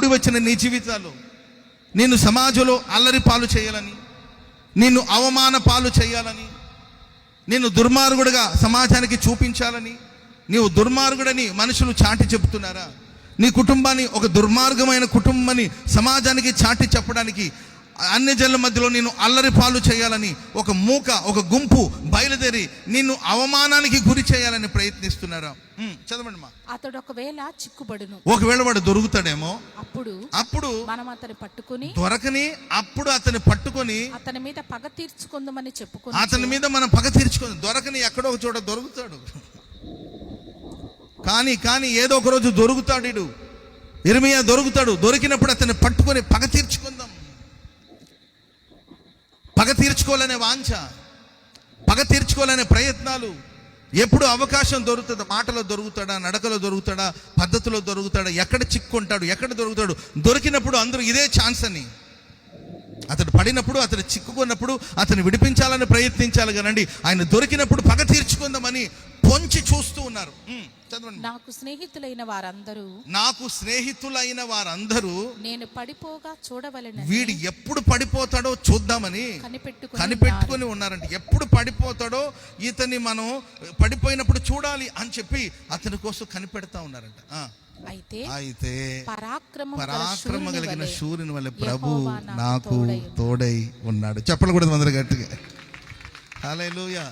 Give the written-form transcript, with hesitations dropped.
కూడి వచ్చిన నీ జీవితాలు నిన్ను సమాజంలో అల్లరి పాలు చేయాలని, నిన్ను అవమాన పాలు చేయాలని, నిన్ను దుర్మార్గుడిగా సమాజానికి చూపించాలని, నీవు దుర్మార్గుడని మనుషులు చాటి చెప్తున్నారా? నీ కుటుంబాన్ని ఒక దుర్మార్గమైన కుటుంబాన్ని సమాజానికి చాటి చెప్పడానికి, అన్ని జనుల మధ్యలో నిన్ను అల్లరి పాలు చేయాలని ఒక గుంపు బయలుదేరి నిన్ను అవమానానికి గురి చేయాలని ప్రయత్నిస్తున్నారా? చదవండి మా. అతడు ఒకవేళ చిక్కుబడును, ఒకవేళ వాడు దొరుకుతాడేమో, అప్పుడు మనం అతని పట్టుకుని దొరకని అప్పుడు అతని పట్టుకొని అతని మీద పగ తీర్చుకుందామని చెప్పుకొని, అతని మీద మనం పగ తీర్చుకుందాం. దొరకని ఎక్కడో ఒక చోట దొరుకుతాడు, కానీ ఏదో ఒక రోజు దొరుకుతాడు. ఇర్మియా దొరుకుతాడు. దొరికినప్పుడు అతన్ని పట్టుకొని పగ తీర్చుకుందాం. పగ తీర్చుకోవాలనే వాంఛ, పగ తీర్చుకోవాలనే ప్రయత్నాలు. ఎప్పుడు అవకాశం దొరుకుతుందో, మాటలో దొరుకుతాడా, నడకలో దొరుకుతాడా, పద్ధతిలో దొరుకుతాడా, ఎక్కడ చిక్కుంటాడు, ఎక్కడ దొరుకుతాడు. దొరికినప్పుడు అందరూ ఇదే ఛాన్స్ అని, అతడు పడినప్పుడు, అతడు చిక్కుకున్నప్పుడు అతను విడిపించాలని ప్రయత్నించాలి కానండి, ఆయన దొరికినప్పుడు పగ తీర్చుకుందామని పొంచి చూస్తూ ఉన్నారు. చదవండి. నాకు స్నేహితులైన వారందరూ నేను పడిపోగా చూడవలెనని, వీడు ఎప్పుడు పడిపోతాడో చూద్దామని కనిపెట్టుకొని ఉన్నారంట. ఎప్పుడు పడిపోతాడో ఇతన్ని మనం పడిపోయినప్పుడు చూడాలి అని చెప్పి అతని కోసం కనిపెడతా ఉన్నారంట. అయితే పరాక్రమ కలిగిన శూరుని వల్ల ప్రభు నాకు తోడై ఉన్నాడు. చెప్పలు కూడా అందరూ గట్టిగా హల్లెలూయా.